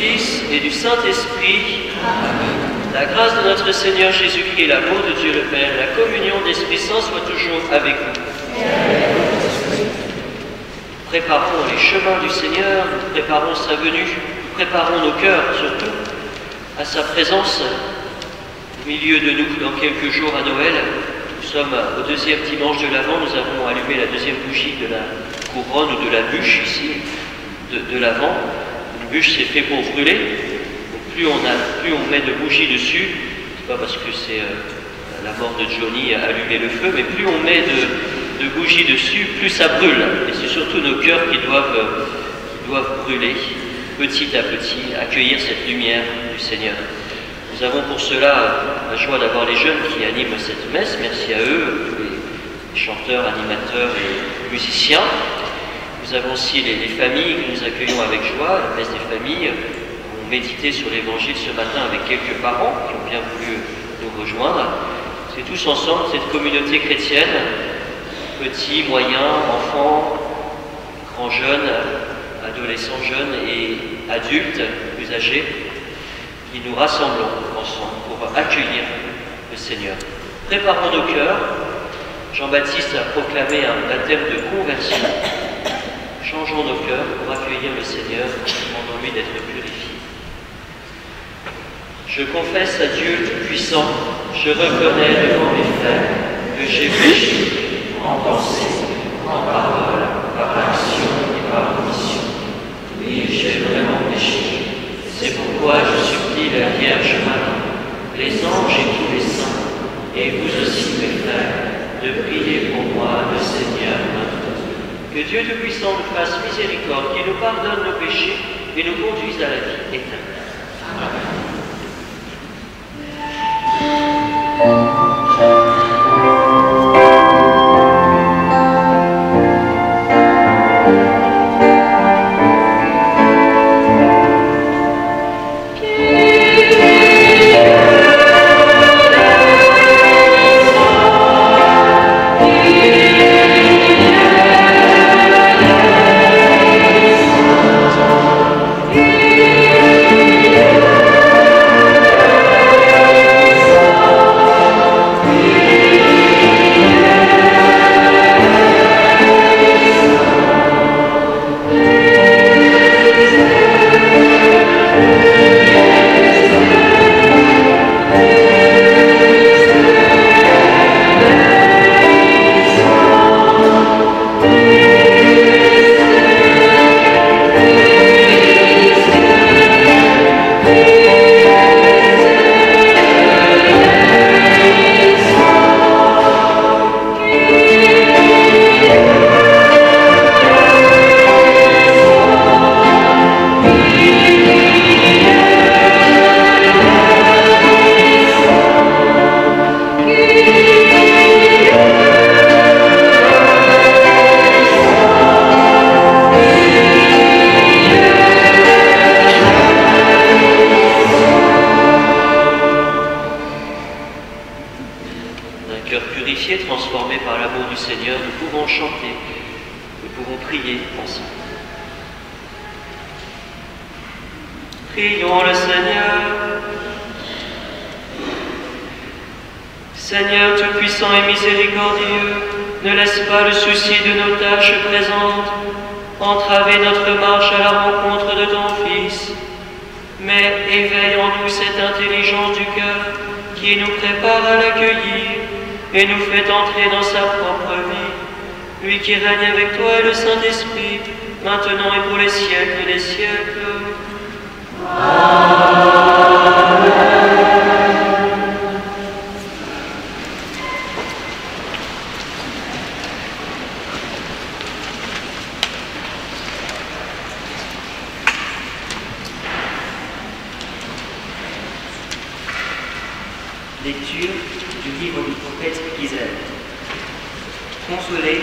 Fils et du Saint-Esprit. La grâce de notre Seigneur Jésus-Christ, l'amour de Dieu le Père, la communion d'Esprit Saint soit toujours avec vous. Préparons les chemins du Seigneur, nous préparons sa venue, nous préparons nos cœurs surtout à sa présence au milieu de nous dans quelques jours à Noël. Nous sommes au deuxième dimanche de l'Avent, nous avons allumé la deuxième bougie de la couronne ou de la bûche ici de l'Avent. Une bûche c'est fait pour brûler, donc plus on met de bougies dessus, c'est pas parce que c'est la mort de Johnny a allumé le feu, mais plus on met de bougies dessus, plus ça brûle. Et c'est surtout nos cœurs qui doivent brûler petit à petit, accueillir cette lumière du Seigneur. Nous avons pour cela la joie d'avoir les jeunes qui animent cette messe. Merci à eux, tous les chanteurs, animateurs et musiciens. Nous avons aussi les familles que nous accueillons avec joie, la messe des familles. On méditait sur l'Évangile ce matin avec quelques parents qui ont bien voulu nous rejoindre. C'est tous ensemble, cette communauté chrétienne, petits, moyens, enfants, grands jeunes, adolescents jeunes et adultes, plus âgés, qui nous rassemblons ensemble pour accueillir le Seigneur. Préparons nos cœurs. Jean-Baptiste a proclamé un baptême de conversion. Changeons nos cœurs pour accueillir le Seigneur, demandons-lui d'être purifié. Je confesse à Dieu Tout-Puissant, je reconnais devant mes frères que j'ai péché en pensée, en parole, par action et par omission. Oui, j'ai vraiment péché. C'est pourquoi je supplie la Vierge Marie, les anges et tous les saints, et vous aussi mes frères, de prier pour moi le Seigneur notre Dieu. Que Dieu Tout-Puissant nous fasse miséricorde, qu'il nous pardonne nos péchés et nous conduise à la vie éternelle. Amen. Transformés par l'amour du Seigneur, nous pouvons chanter, nous pouvons prier ensemble. Prions le Seigneur. Seigneur Tout-Puissant et miséricordieux, ne laisse pas le souci de nos tâches présentes entraver notre marche à la rencontre de ton Fils, mais éveille en nous cette intelligence du cœur qui nous prépare à l'accueillir et nous fait entrer dans sa propre vie, lui qui règne avec toi et le Saint-Esprit, maintenant et pour les siècles des siècles. Amen. Lecture du livre du prophète Isaïe. Consolez,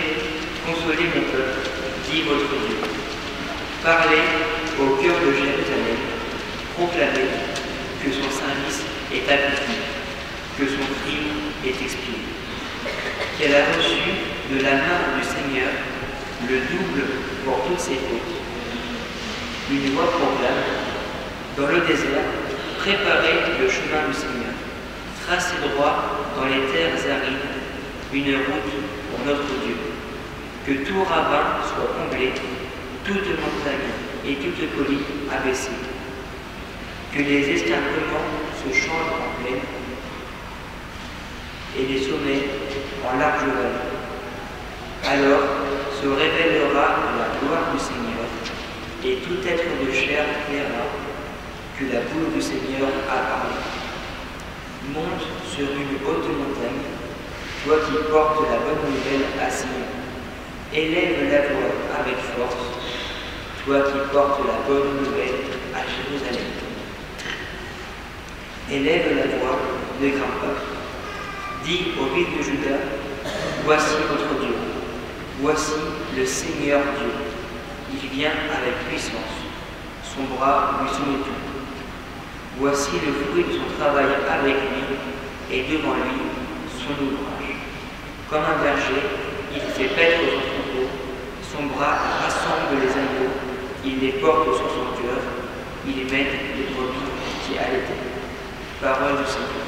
consolez mon peuple, dit votre Dieu. Parlez au cœur de Jérusalem, proclamez que son service est accompli, que son crime est expié, qu'elle a reçu de la main du Seigneur le double pour toutes ses fautes. Une voix proclame: Dans le désert, préparez le chemin du Seigneur. Tracez droit dans les terres arides une route pour notre Dieu. Que tout ravin soit comblé, toute montagne et toute colline abaissée. Que les escarpements se changent en plaine et les sommets en large vallée. Alors se révélera la gloire du Seigneur, et tout être de chair verra que la boule du Seigneur a parlé. Monte sur une haute montagne, toi qui portes la bonne nouvelle à Sion. Élève la voix avec force, toi qui portes la bonne nouvelle à Jérusalem. Élève la voix, ne crains pas. Dis aux villes de Juda, voici votre Dieu. Voici le Seigneur Dieu. Il vient avec puissance. Son bras lui soumet tout. Voici le fruit de son travail avec lui, et devant lui son ouvrage. Comme un berger, il fait paître son troupeau. Son bras rassemble les agneaux. Il les porte sur son cœur. Il mène les brebis qui allaitaient. Parole du Seigneur.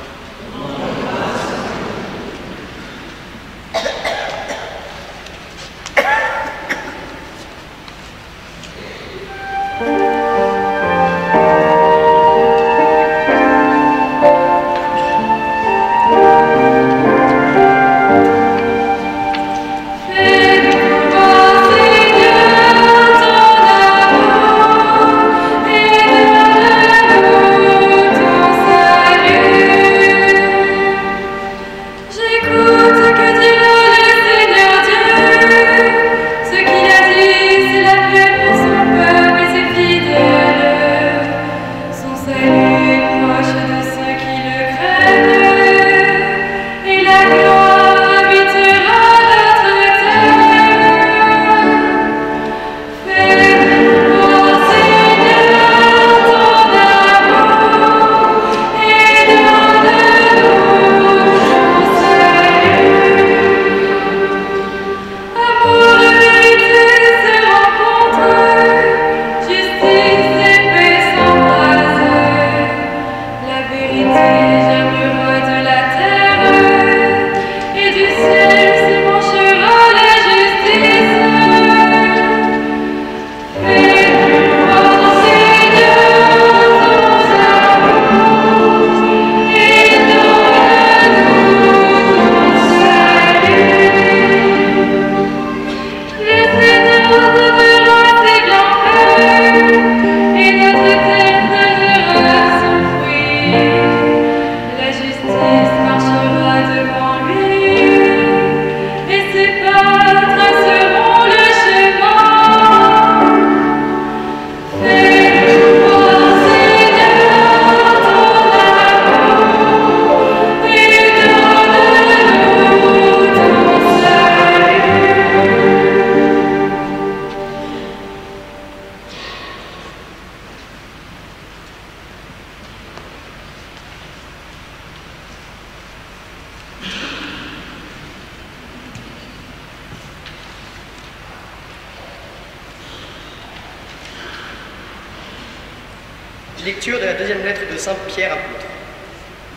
Lecture de la deuxième lettre de Saint Pierre apôtre.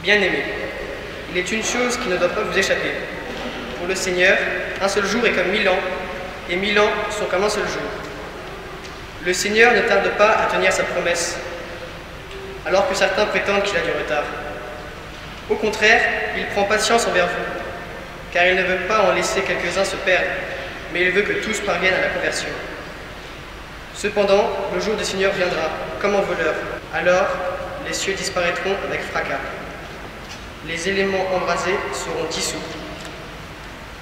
Bien-aimés, il est une chose qui ne doit pas vous échapper. Pour le Seigneur, un seul jour est comme 1000 ans, et 1000 ans sont comme un seul jour. Le Seigneur ne tarde pas à tenir sa promesse, alors que certains prétendent qu'il a du retard. Au contraire, il prend patience envers vous, car il ne veut pas en laisser quelques-uns se perdre, mais il veut que tous parviennent à la conversion. Cependant, le jour du Seigneur viendra, comme un voleur. Alors, les cieux disparaîtront avec fracas. Les éléments embrasés seront dissous.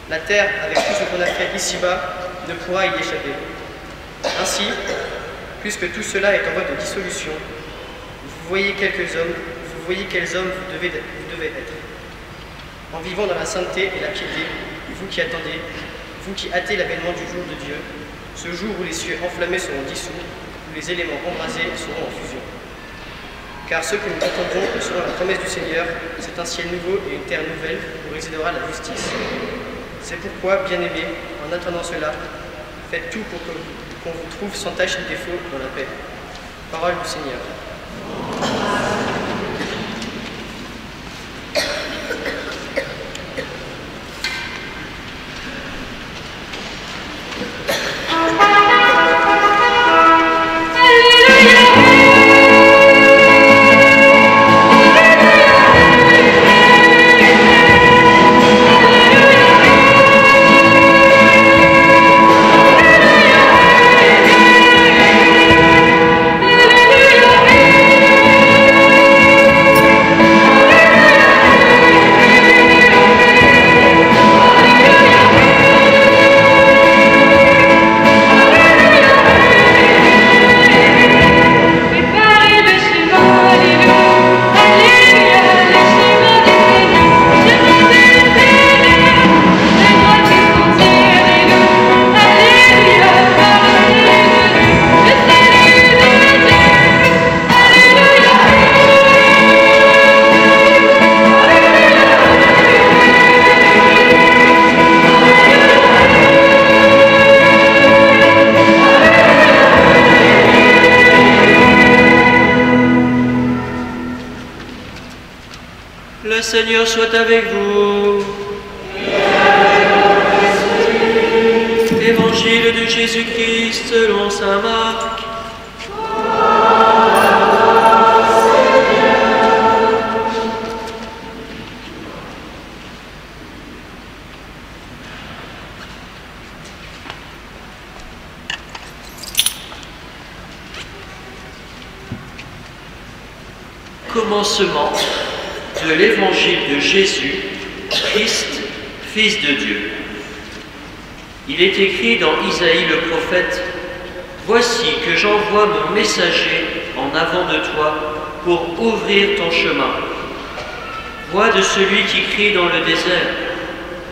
La terre, avec tout ce qu'on a fait ici-bas, ne pourra y échapper. Ainsi, puisque tout cela est en voie de dissolution, vous voyez quels hommes vous devez être. En vivant dans la sainteté et la piété, vous qui attendez, vous qui hâtez l'avènement du jour de Dieu, ce jour où les cieux enflammés seront dissous, où les éléments embrasés seront en fusion. Car ce que nous attendrons selon la promesse du Seigneur, c'est un ciel nouveau et une terre nouvelle où résidera la justice. C'est pourquoi, bien-aimés, en attendant cela, faites tout pour qu'on vous trouve sans tache ni défaut dans la paix. Parole du Seigneur. Le Seigneur soit avec vous. Évangile de Jésus-Christ selon saint Marc. Commencement de l'évangile de Jésus, Christ, Fils de Dieu. Il est écrit dans Isaïe le prophète: « Voici que j'envoie mon messager en avant de toi pour ouvrir ton chemin. Voix de celui qui crie dans le désert,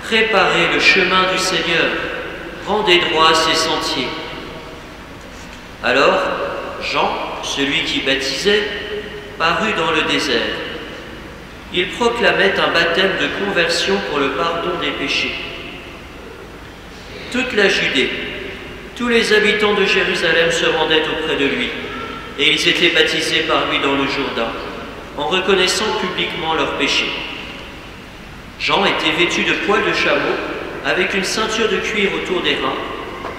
préparez le chemin du Seigneur, rendez droit ses sentiers. » Alors, Jean, celui qui baptisait, parut dans le désert. Il proclamait un baptême de conversion pour le pardon des péchés. Toute la Judée, tous les habitants de Jérusalem se rendaient auprès de lui, et ils étaient baptisés par lui dans le Jourdain, en reconnaissant publiquement leurs péchés. Jean était vêtu de poils de chameau, avec une ceinture de cuir autour des reins.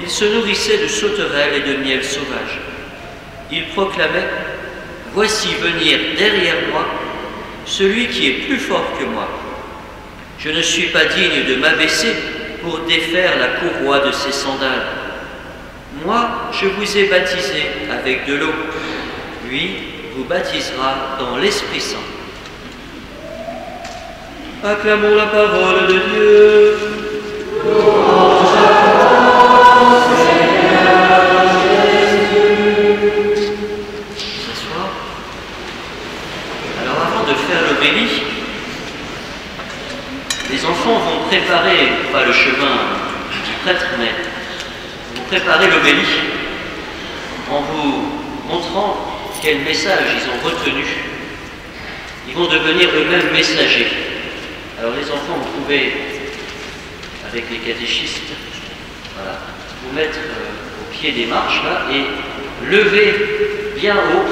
Il se nourrissait de sauterelles et de miel sauvage. Il proclamait: « Voici venir derrière moi celui qui est plus fort que moi. Je ne suis pas digne de m'abaisser pour défaire la courroie de ses sandales. Moi, je vous ai baptisé avec de l'eau. Lui vous baptisera dans l'Esprit Saint. » Acclamons la parole de Dieu. Les enfants vont préparer, pas le chemin du prêtre, mais vont préparer l'homélie en vous montrant quel message ils ont retenu. Ils vont devenir eux-mêmes messagers. Alors les enfants, vous pouvez, avec les catéchistes, voilà, vous mettre au pied des marches là et lever bien haut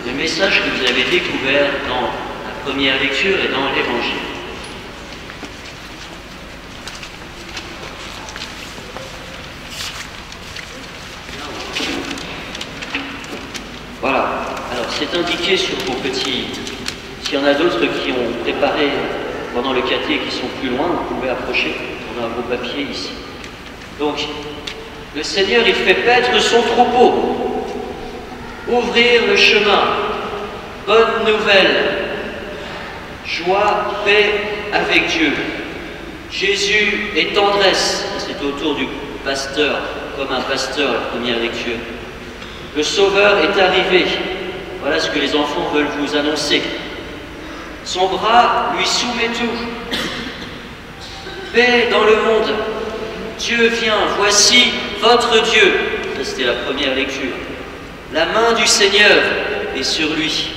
le message que vous avez découvert dans la première lecture et dans l'Évangile. Voilà, alors c'est indiqué sur vos petits. S'il y en a d'autres qui ont préparé pendant le caté et qui sont plus loin, vous pouvez approcher. On a vos papiers ici. Donc, le Seigneur, il fait paître son troupeau, ouvrir le chemin, bonne nouvelle, joie, paix avec Dieu. Jésus et tendresse, c'est autour du pasteur, comme un pasteur, la première lecture. Le Sauveur est arrivé, voilà ce que les enfants veulent vous annoncer. Son bras lui soumet tout. Paix dans le monde. Dieu vient, voici votre Dieu. Ça, c'était la première lecture. La main du Seigneur est sur lui.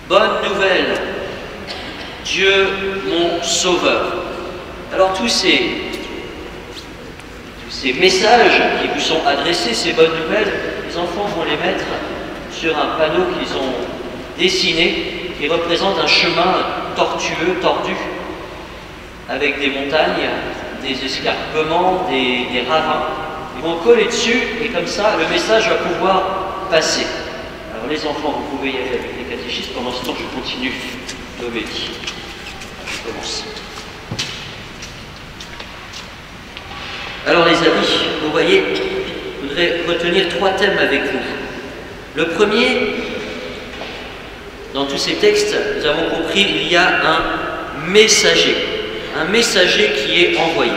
Bonne nouvelle. Dieu, mon Sauveur. Alors tous ces messages qui vous sont adressés, ces bonnes nouvelles, les enfants vont les mettre sur un panneau qu'ils ont dessiné qui représente un chemin tortueux, tordu, avec des montagnes, des escarpements, des ravins. Ils vont coller dessus et comme ça, le message va pouvoir passer. Alors les enfants, vous pouvez y aller avec les catéchistes. Pendant ce temps, je continue l'homélie. Je commence. Alors les amis, vous voyez, je voudrais retenir 3 thèmes avec vous. Le premier, dans tous ces textes, nous avons compris, il y a un messager qui est envoyé.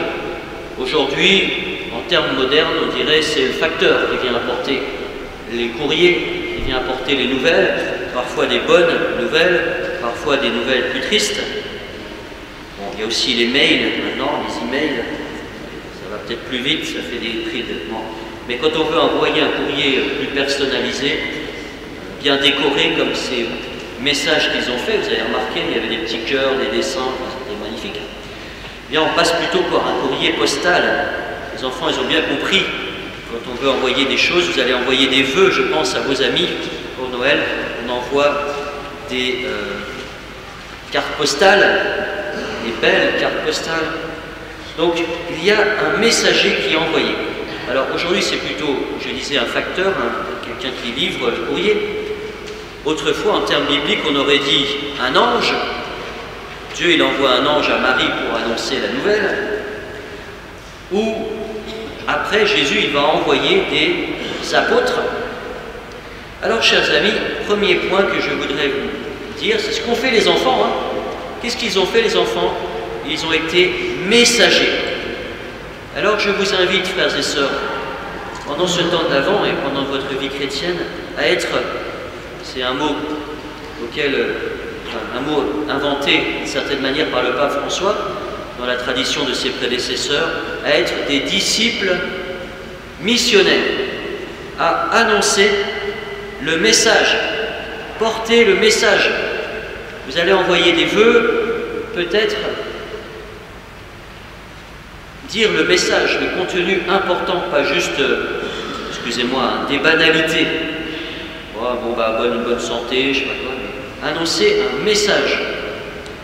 Aujourd'hui, en termes modernes, on dirait c'est le facteur qui vient apporter les courriers, qui vient apporter les nouvelles, parfois des bonnes nouvelles, parfois des nouvelles plus tristes. Bon, il y a aussi les mails maintenant, les emails, ça va peut-être plus vite, ça fait des prix de... Bon. Mais quand on veut envoyer un courrier plus personnalisé, bien décoré comme ces messages qu'ils ont fait, vous avez remarqué, il y avait des petits cœurs, des dessins, c'était magnifique. Eh bien, on passe plutôt par un courrier postal. Les enfants, ils ont bien compris, quand on veut envoyer des choses, vous allez envoyer des vœux, je pense à vos amis, pour Noël, on envoie des cartes postales, des belles cartes postales. Donc, il y a un messager qui est envoyé. Alors, aujourd'hui, c'est plutôt, je disais, un facteur, quelqu'un qui livre le courrier. Autrefois, en termes bibliques, on aurait dit un ange. Dieu, il envoie un ange à Marie pour annoncer la nouvelle. Ou, après, Jésus, il va envoyer des apôtres. Alors, chers amis, premier point que je voudrais vous dire, c'est ce qu'ont fait les enfants. Qu'est-ce qu'ils ont fait, les enfants? Ils ont été messagers. Alors, je vous invite, frères et sœurs, pendant ce temps d'Avent et pendant votre vie chrétienne, à être... C'est un mot un mot inventé d'une certaine manière par le pape François, dans la tradition de ses prédécesseurs, à être des disciples missionnaires, à annoncer le message, porter le message. Vous allez envoyer des vœux, peut-être dire le message, le contenu important, pas juste, excusez-moi, des banalités. Oh, bon, bah, bonne santé, je sais pas quoi, mais annoncer un message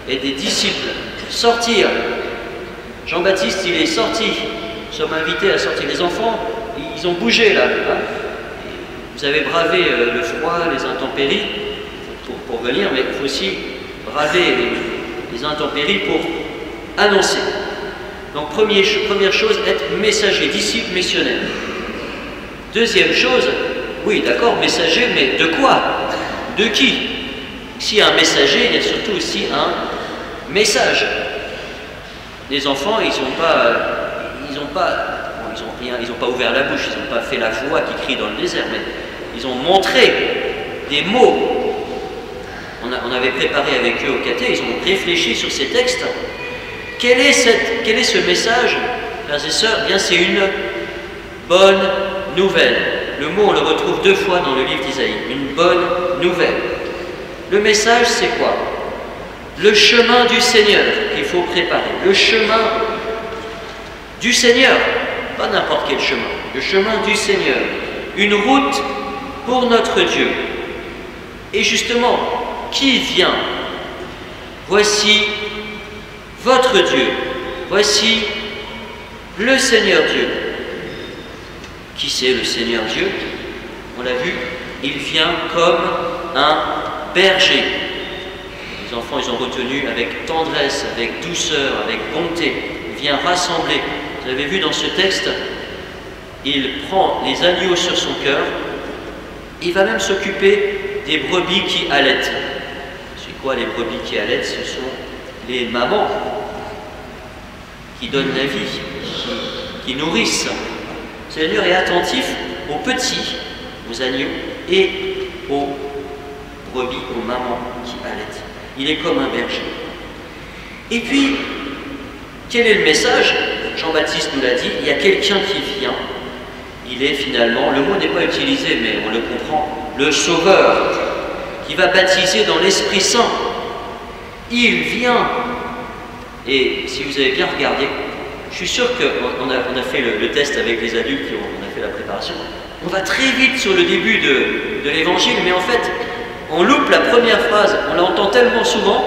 et des disciples sortir. Jean-Baptiste, il est sorti. Nous sommes invités à sortir. Les enfants, ils ont bougé là. Vous avez bravé le froid, les intempéries pour venir, mais il faut aussi braver les intempéries pour annoncer. Donc, première chose, être messager, disciple, missionnaire. Deuxième chose, oui, d'accord, messager, mais de quoi? De qui? S'il y a un messager, il y a surtout aussi un message. Les enfants, ils n'ont pas ouvert la bouche, ils n'ont pas fait la voix qui crie dans le désert, mais ils ont montré des mots. On avait préparé avec eux au caté, ils ont réfléchi sur ces textes. Quel est ce message, frères et sœurs? Bien, c'est une bonne nouvelle. Le mot, on le retrouve 2 fois dans le livre d'Isaïe. Une bonne nouvelle. Le message, c'est quoi? Le chemin du Seigneur qu'il faut préparer. Le chemin du Seigneur. Pas n'importe quel chemin. Le chemin du Seigneur. Une route pour notre Dieu. Et justement, qui vient? Voici votre Dieu. Voici le Seigneur Dieu. Qui c'est le Seigneur Dieu? On l'a vu, il vient comme un berger. Les enfants, ils ont retenu avec tendresse, avec douceur, avec bonté. Il vient rassembler. Vous avez vu dans ce texte, il prend les agneaux sur son cœur. Il va même s'occuper des brebis qui allaitent. C'est quoi les brebis qui allaitent? Ce sont les mamans qui donnent la vie, qui nourrissent. Le Seigneur est attentif aux petits, aux agneaux et aux brebis, aux mamans qui allaitent. Il est comme un berger. Et puis, quel est le message? Jean-Baptiste nous l'a dit, il y a quelqu'un qui vient. Il est finalement, le mot n'est pas utilisé, mais on le comprend, le Sauveur, qui va baptiser dans l'Esprit Saint. Il vient. Et si vous avez bien regardé, je suis sûr qu'on a fait le test avec les adultes, on a fait la préparation. on va très vite sur le début de l'évangile, mais en fait, on loupe la première phrase, on l'entend tellement souvent,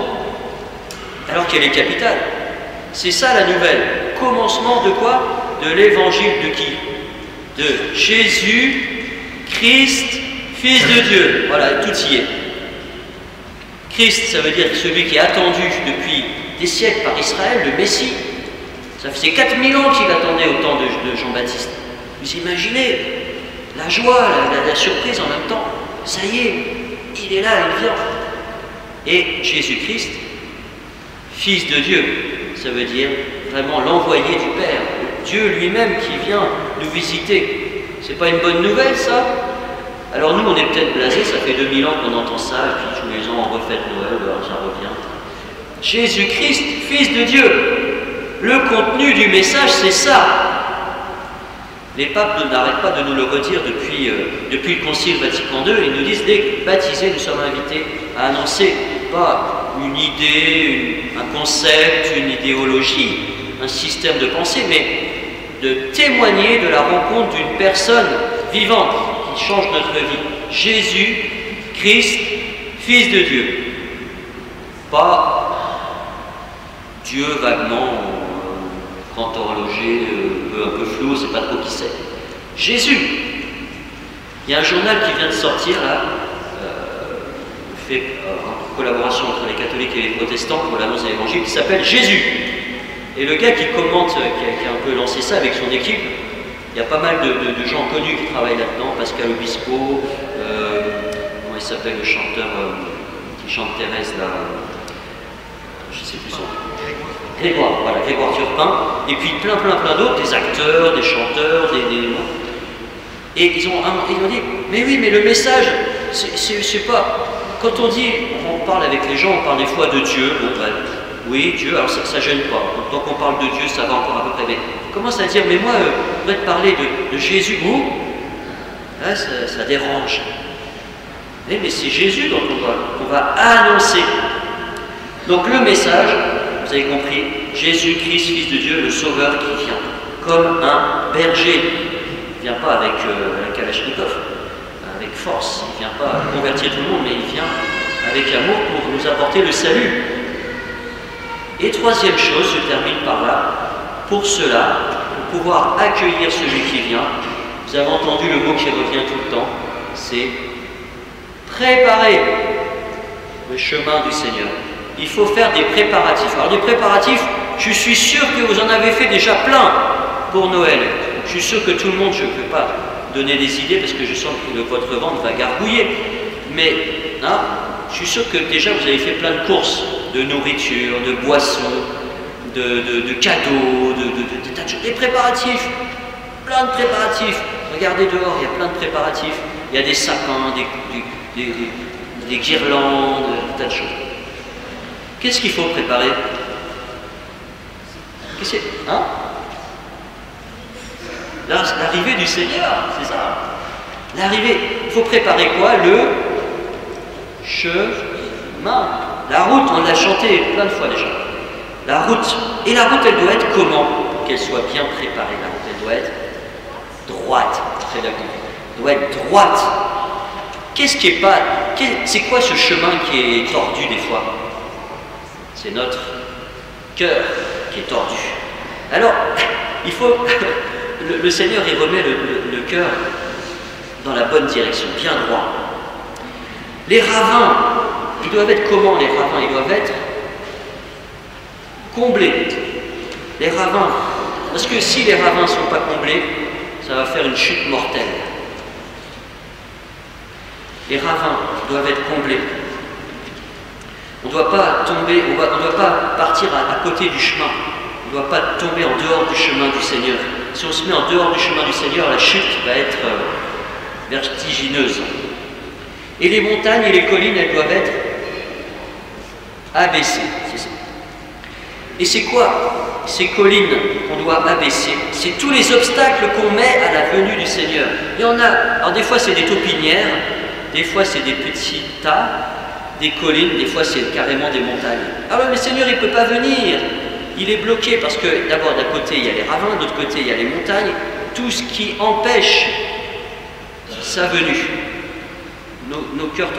alors qu'elle est capitale. C'est ça la nouvelle. Commencement de quoi? De l'évangile de qui? De Jésus, Christ, Fils de Dieu. Voilà, tout y est. Christ, ça veut dire celui qui est attendu depuis des siècles par Israël, le Messie. Ça faisait 4000 ans qu'il attendait au temps de Jean-Baptiste. Vous imaginez la joie, la surprise en même temps. Ça y est, il est là, il vient. Et Jésus-Christ, Fils de Dieu, ça veut dire vraiment l'envoyé du Père, Dieu lui-même qui vient nous visiter. C'est pas une bonne nouvelle, ça? Alors nous, on est peut-être blasés, ça fait 2000 ans qu'on entend ça, et puis tous les ans on refait Noël, alors ça revient. Jésus-Christ, Fils de Dieu. Le contenu du message, c'est ça. Les papes n'arrêtent pas de nous le redire depuis le Concile Vatican II. Ils nous disent, dès que baptisés, nous sommes invités à annoncer pas une idée, un concept, une idéologie, un système de pensée, mais de témoigner de la rencontre d'une personne vivante qui change notre vie. Jésus, Christ, Fils de Dieu. Pas Dieu vaguement, grand horloger, un peu flou, on ne sait pas trop qui c'est. Jésus. Il y a un journal qui vient de sortir là, fait en collaboration entre les catholiques et les protestants pour l'annonce de l'évangile, qui s'appelle Jésus. Et le gars qui commente, qui a un peu lancé ça avec son équipe, il y a pas mal de gens connus qui travaillent là-dedans, Pascal Obispo, comment il s'appelle le chanteur qui chante Thérèse là, je ne sais plus son nom. Grégoire, voilà, Grégoire Turpin, et puis plein d'autres, des acteurs, des chanteurs, et ils ont dit, mais oui, mais le message, c'est pas, quand on parle avec les gens, on parle des fois de Dieu, bon ben, oui, Dieu, alors ça gêne pas, tant qu'on parle de Dieu, ça va encore à peu près, mais on commence à dire, mais moi, je voudrais te parler de Jésus, là, ça dérange. Mais c'est Jésus dont on va annoncer. Donc le message, vous avez compris, Jésus-Christ, Fils de Dieu, le Sauveur qui vient, comme un berger. Il ne vient pas avec un Kalachnikov, avec force, il ne vient pas convertir tout le monde, mais il vient avec amour pour nous apporter le salut. Et troisième chose, je termine par là, pour cela, pour pouvoir accueillir celui qui vient, vous avez entendu le mot qui revient tout le temps, c'est préparer le chemin du Seigneur. Il faut faire des préparatifs. Alors des préparatifs, je suis sûr que vous en avez fait déjà plein pour Noël. Je suis sûr que tout le monde, je ne peux pas donner des idées parce que je sens que votre ventre va gargouiller. Mais hein, je suis sûr que déjà vous avez fait plein de courses, de nourriture, de boissons, de cadeaux, de tas de choses. Des préparatifs, plein de préparatifs. Regardez dehors, il y a plein de préparatifs. Il y a des sapins, des guirlandes, des tas de choses. Qu'est-ce qu'il faut préparer? Hein? L'arrivée du Seigneur, c'est ça. L'arrivée, il faut préparer quoi? Le chemin. La route, on l'a chanté plein de fois déjà. La route. Et la route, elle doit être comment? Pour qu'elle soit bien préparée, la route, elle doit être droite. Très d'accord. Elle doit être droite. Qu'est-ce qui est pas... C'est quoi ce chemin qui est tordu des fois? C'est notre cœur qui est tordu. Alors, il faut... le Seigneur, il remet le cœur dans la bonne direction, bien droit. Les ravins, ils doivent être comment les ravins? Ils doivent être comblés. Les ravins, parce que si les ravins ne sont pas comblés, ça va faire une chute mortelle. Les ravins doivent être comblés. On ne doit pas tomber, on ne doit pas partir à côté du chemin. On ne doit pas tomber en dehors du chemin du Seigneur. Si on se met en dehors du chemin du Seigneur, la chute va être vertigineuse. Et les montagnes et les collines, elles doivent être abaissées. Et c'est quoi ces collines qu'on doit abaisser? C'est tous les obstacles qu'on met à la venue du Seigneur. Il y en a, alors des fois c'est des taupinières, des fois c'est des petits tas, des collines, des fois c'est carrément des montagnes. Alors le Seigneur il ne peut pas venir, il est bloqué parce que d'abord d'un côté il y a les ravins, de l'autre côté il y a les montagnes, tout ce qui empêche sa venue. Nos cœurs.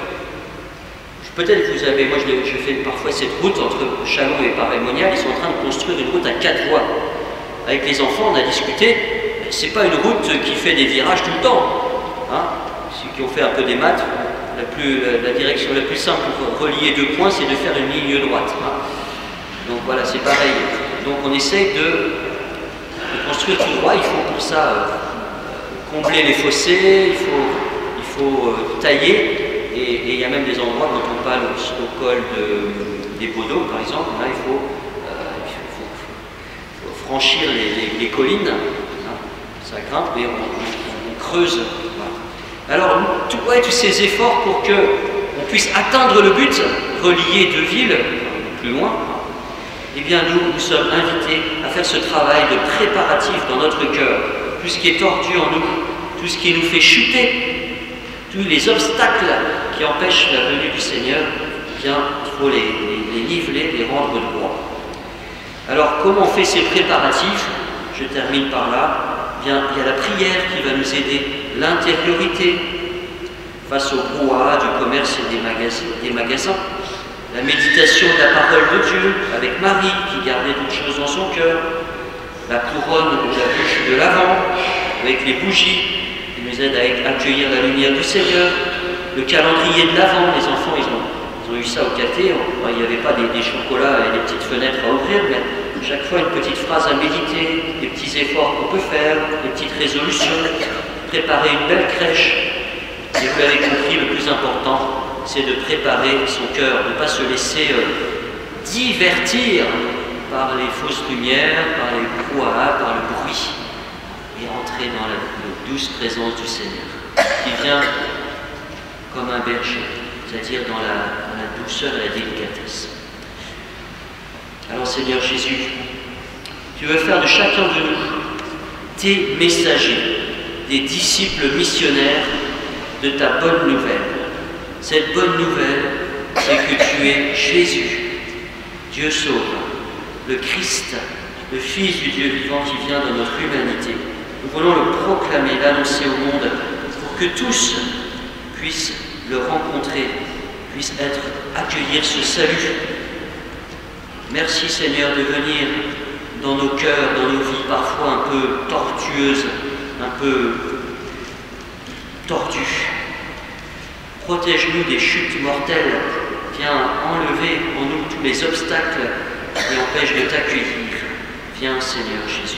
Peut-être que vous avez, moi je fais parfois cette route entre Châlons et Paray-Monial, ils sont en train de construire une route à 4 voies. Avec les enfants, on a discuté, c'est pas une route qui fait des virages tout le temps. Hein. Ceux qui ont fait un peu des maths, la direction la plus simple pour relier 2 points, c'est de faire une ligne droite. Hein. Donc voilà, c'est pareil. Donc on essaye de construire tout droit, il faut pour ça combler les fossés, il faut tailler. Et il y a même des endroits, quand on parle au col des Podos, par exemple, là il faut franchir les collines, hein, ça grimpe, mais on creuse. Voilà. Alors, tous ces efforts pour qu'on puisse atteindre le but, relier 2 villes, plus loin, eh bien nous sommes invités à faire ce travail de préparatif dans notre cœur, tout ce qui est tordu en nous, tout ce qui nous fait chuter, tous les obstacles qui empêchent la venue du Seigneur, eh bien, il faut les niveler, les rendre droits. Alors, comment on fait ces préparatifs? Je termine par là. Eh bien, il y a la prière qui va nous aider, l'intériorité face au brouhaha du commerce et des magasins, la méditation de la parole de Dieu avec Marie qui gardait toutes choses dans son cœur, la couronne ou la bûche de l'Avent avec les bougies qui nous aident à accueillir la lumière du Seigneur, le calendrier de l'Avent, les enfants ils ont eu ça au caté, il n'y avait pas des chocolats et des petites fenêtres à ouvrir, mais chaque fois une petite phrase à méditer, des petits efforts qu'on peut faire, des petites résolutions, préparer une belle crèche. Et vous l'avez compris, le plus important, c'est de préparer son cœur, de ne pas se laisser divertir par les fausses lumières, par les brouhahas, par le bruit, et entrer dans la douce présence du Seigneur, qui vient comme un berger, c'est-à-dire dans la douceur et la délicatesse. Alors Seigneur Jésus, tu veux faire de chacun de nous tes messagers, des disciples missionnaires de ta bonne nouvelle. Cette bonne nouvelle, c'est que tu es Jésus, Dieu sauveur, le Christ, le Fils du Dieu vivant qui vient dans notre humanité. Nous voulons le proclamer, l'annoncer au monde, pour que tous puissent le rencontrer, puissent accueillir ce salut. Merci Seigneur de venir dans nos cœurs, dans nos vies parfois un peu tortueuses, un peu tordues. Protège-nous des chutes mortelles. Viens enlever en nous tous les obstacles qui empêchent de t'accueillir. Viens Seigneur Jésus.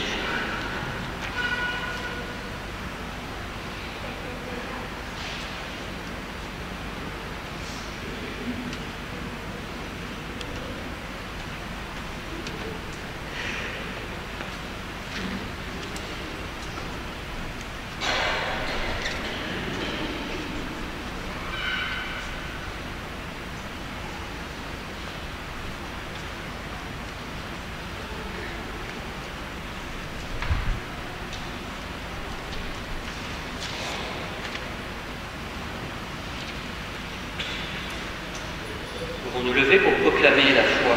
Pour nous lever pour proclamer la foi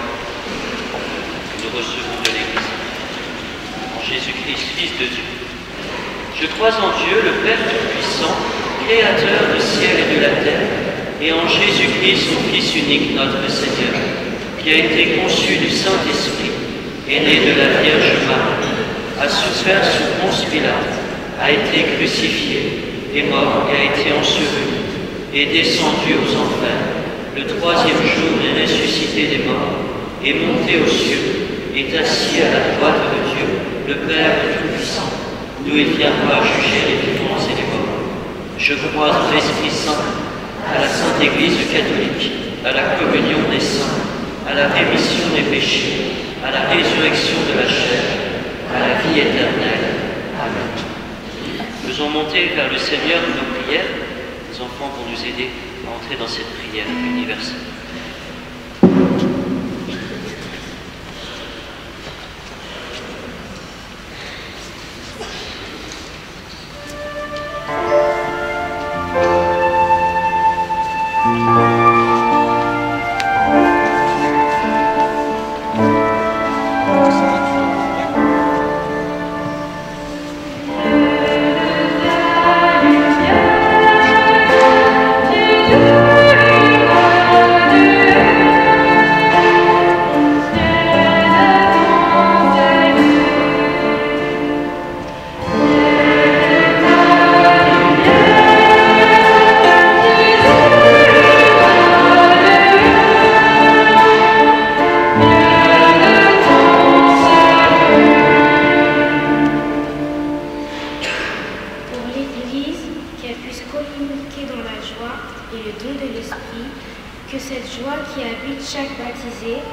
que nous recevons de l'Église. En Jésus-Christ, Fils de Dieu. Je crois en Dieu, le Père Tout-Puissant, Créateur du ciel et de la terre, et en Jésus-Christ, son Fils unique, notre Seigneur, qui a été conçu du Saint-Esprit, est né de la Vierge Marie, a souffert sous Ponce Pilate, a été crucifié, est mort et a été enseveli, est descendu aux enfers. Le 3e jour est ressuscité des morts, est monté aux cieux, est assis à la droite de Dieu, le Père Tout-Puissant, d'où il viendra juger les vivants et les morts. Je crois en l'Esprit Saint, à la Sainte Église catholique, à la communion des saints, à la rémission des péchés, à la résurrection de la chair, à la vie éternelle. Amen. Faisons monter vers le Seigneur nos prières. Les enfants vont nous aider à entrer dans cette prière universelle. Yeah. qu'elle puisse communiquer dans la joie et le don de l'esprit, que cette joie qui habite chaque baptisé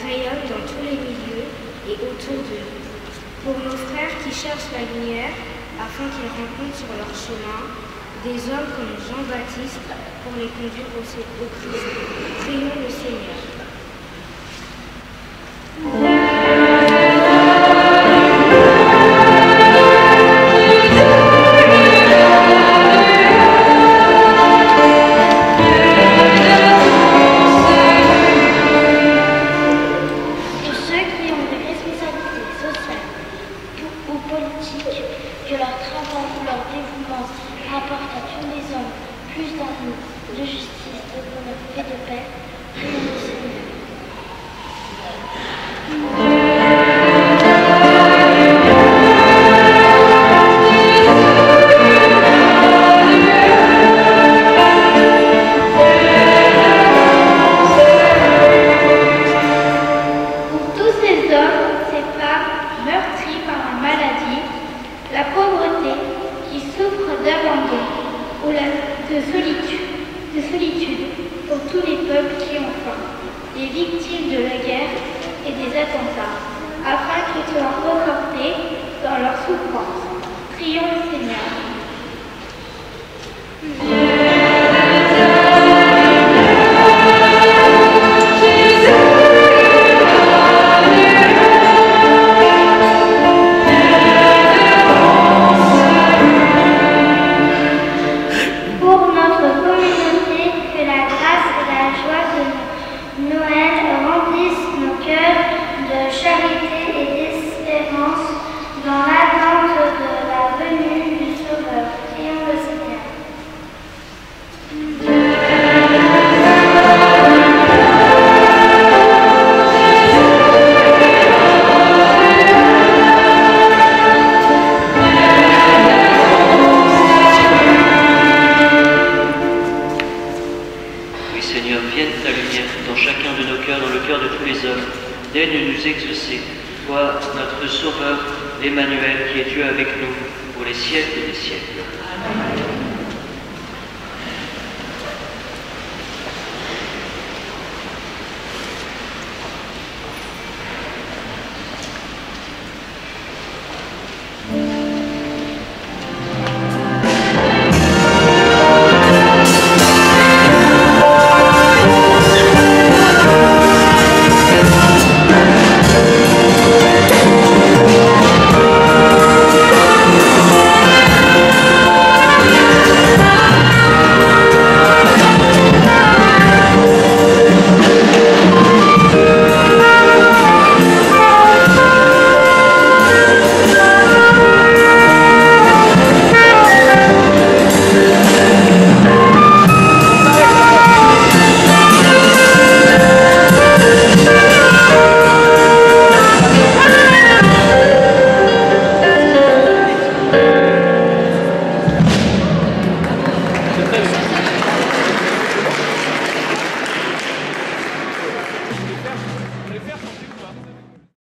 rayonne dans tous les milieux et autour d'eux. Pour nos frères qui cherchent la lumière, afin qu'ils rencontrent sur leur chemin des hommes comme Jean-Baptiste pour les conduire au Christ. Prions le Seigneur. Que leur travail ou leur dévouement rapporte à tous les hommes plus d'amour, de justice, de bonheur et de paix. Prions le Seigneur. Pour tous ces hommes, ces femmes meurtris par la maladie, la pauvreté, qui souffre d'abandon ou de solitude pour tous les peuples qui ont faim, les victimes de la guerre et des attentats, afin qu'ils soient confortés dans leur souffrance. Prions le Seigneur. Dans l'attente de la venue du Sauveur, prions le Seigneur. Oui, Seigneur, vienne ta lumière dans chacun de nos cœurs, dans le cœur de tous les hommes. Daigne nous exaucer. Toi, notre Sauveur, l'Emmanuel, qui es Dieu avec nous, pour les siècles des siècles. Amen.